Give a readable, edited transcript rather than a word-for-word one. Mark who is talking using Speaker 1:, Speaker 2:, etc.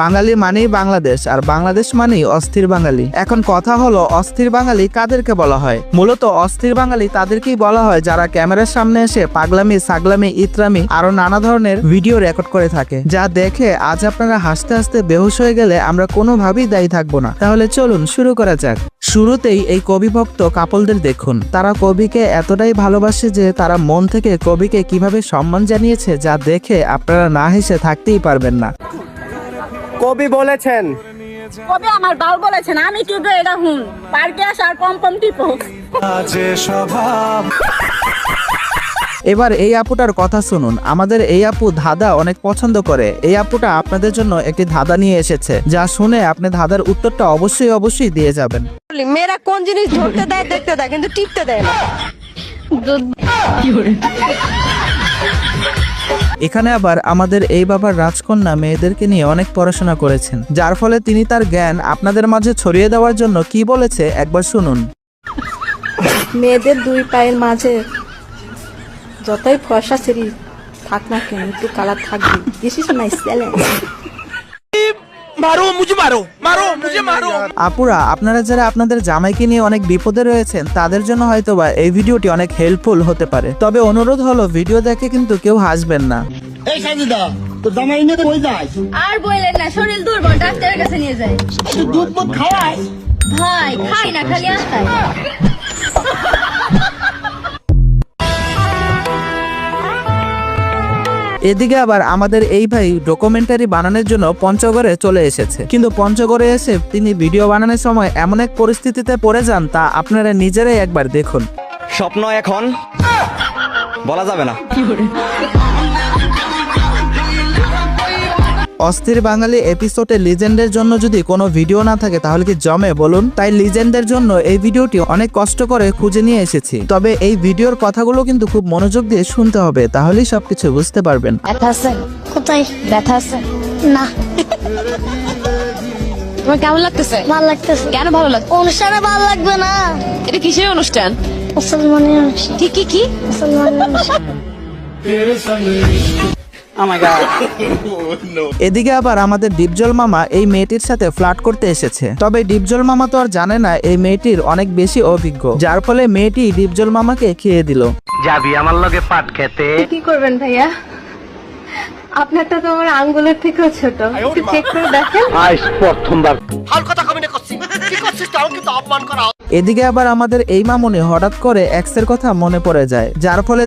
Speaker 1: বাঙালি মানেই বাংলাদেশ, আর বাংলাদেশ মানেই অস্থির বাঙালি। এখন কথা হলো, অস্থির বাঙালি কাদেরকে বলা হয়? মূলত অস্থির বাঙালি তাদেরকেই বলা হয় যারা ক্যামেরার সামনে এসে পাগলামি, ছাগলামি, ইতরামি আরো নানা ধরনের ভিডিও রেকর্ড করে থাকে, যা দেখে আজ আপনারা হাসতে হাসতে বেহুশ হয়ে গেলে আমরা কোনোভাবেই দায়ী থাকবো না। তাহলে চলুন শুরু করা যাক। শুরুতেই এই কবিভক্ত কাপলদের দেখুন। তারা কবিকে এতটাই ভালোবাসে যে তারা মন থেকে কবিকে কিভাবে সম্মান জানিয়েছে, যা দেখে আপনারা না হেসে থাকতেই পারবেন না।
Speaker 2: কবি বলেছেন,
Speaker 3: কবে আমার বাল বলেছেন আমি টিপে এটা হুন পার্কে আসার পম টিপো।
Speaker 1: এবার এই আপুটার কথা শুনুন। আমাদের এই আপু ধাঁধা অনেক পছন্দ করে। এই আপুটা আপনাদের জন্য একটি ধাঁধা নিয়ে এসেছে, যা শুনে আপনি ধাঁধার উত্তরটা অবশ্যই দিয়ে যাবেন।
Speaker 4: মেয়েরা কোন জিনিস ধরতে দেয় দেখতে দেয়, কিন্তু টিপতে দেয় না।
Speaker 1: এখানে আবার আমাদের এই বাবার রাজকন্যা মেয়েদেরকে নিয়ে অনেক পড়াশোনা করেছেন, যার ফলে তিনি তার জ্ঞান আপনাদের মাঝে ছড়িয়ে দেওয়ার জন্য কি বলেছে একবার শুনুন।
Speaker 4: মেয়েদের দুই পায়ের মাঝে যতই ফর্সা সিঁড়ি থাক না কেন, একটু কালার থাকবে। This is my challenge.
Speaker 1: আপুরা, আপনারা যারা আপনাদের জামাইকে নিয়ে অনেক বিপদে রয়েছেন, তাদের জন্য হয়তোবা এই ভিডিওটি অনেক হেল্পফুল হতে পারে। তবে অনুরোধ হলো, ভিডিও দেখে কিন্তু কেউ হাসবেন না।
Speaker 5: এই সাজিদা, তোর জামাই নিয়ে কই যায়?
Speaker 3: আর বললেন না, শরীর দুর্বল, ডাক্তারের কাছে নিয়ে যায়।
Speaker 5: তুই দুধ মত খাওয়াস?
Speaker 3: ভাই খাই না, খালি আস্তায়।
Speaker 1: এদিকে আবার আমাদের এই ভাই ডকুমেন্টারি বানানোর জন্য পঞ্চগড়ে চলে এসেছে, কিন্তু পঞ্চগড়ে এসে তিনি ভিডিও বানানোর সময় এমন এক পরিস্থিতিতে পড়ে যান, তা আপনারা নিজেরাই একবার দেখুন।
Speaker 2: স্বপ্ন এখন বলা যাবে না।
Speaker 1: অস্থির বাঙালি এপিসোডে লিজেন্ডের জন্য যদি কোনো ভিডিও না থাকে তাহলে কি জমে বলুন? তাই লিজেন্ডের জন্য এই ভিডিওটি অনেক কষ্ট করে খুঁজে নিয়ে এসেছি। তবে এই ভিডিওর কথাগুলো কিন্তু খুব মনোযোগ দিয়ে শুনতে হবে, তাহলেই সবকিছু বুঝতে পারবেন।
Speaker 6: ব্যথা আছে? কোথায় ব্যথা আছে? না।
Speaker 7: তোমার কেমন লাগতেছে?
Speaker 6: ভালো লাগতেছে।
Speaker 7: কেন ভালো লাগছে?
Speaker 6: অনুষ্ঠানে ভালো লাগবে না।
Speaker 7: এটা কিসের অনুষ্ঠান?
Speaker 6: মুসলমানের অনুষ্ঠান।
Speaker 7: কি
Speaker 6: মুসলমানের অনুষ্ঠান।
Speaker 1: এদিকে আবার আমাদের ডিপজল মামা এই মেয়েটির সাথে ফ্লার্ট করতে এসেছে। তবে ডিপজল মামা তো আর জানে না এই মেয়েটির অনেক বেশি অভিজ্ঞ, যার ফলে মেয়েটি ডিপজল মামাকে খেয়ে দিল।
Speaker 2: যাবি আমার লগে পাট খেতে?
Speaker 4: কি করবেন ভাইয়া? আপনারটা তো আমার আঙ্গুলের থেকেও ছোট, একটু চেক করে দেখেন।
Speaker 2: আজ প্রথমবার হাল কথা কমিনে করছি। কি করছিস তাও কিন্তু অপমান করা।
Speaker 1: এদিকে আবার আমাদের এই মামুনি হঠাৎ করে এক্সের কথা মনে পড়ে যায়, যার ফলে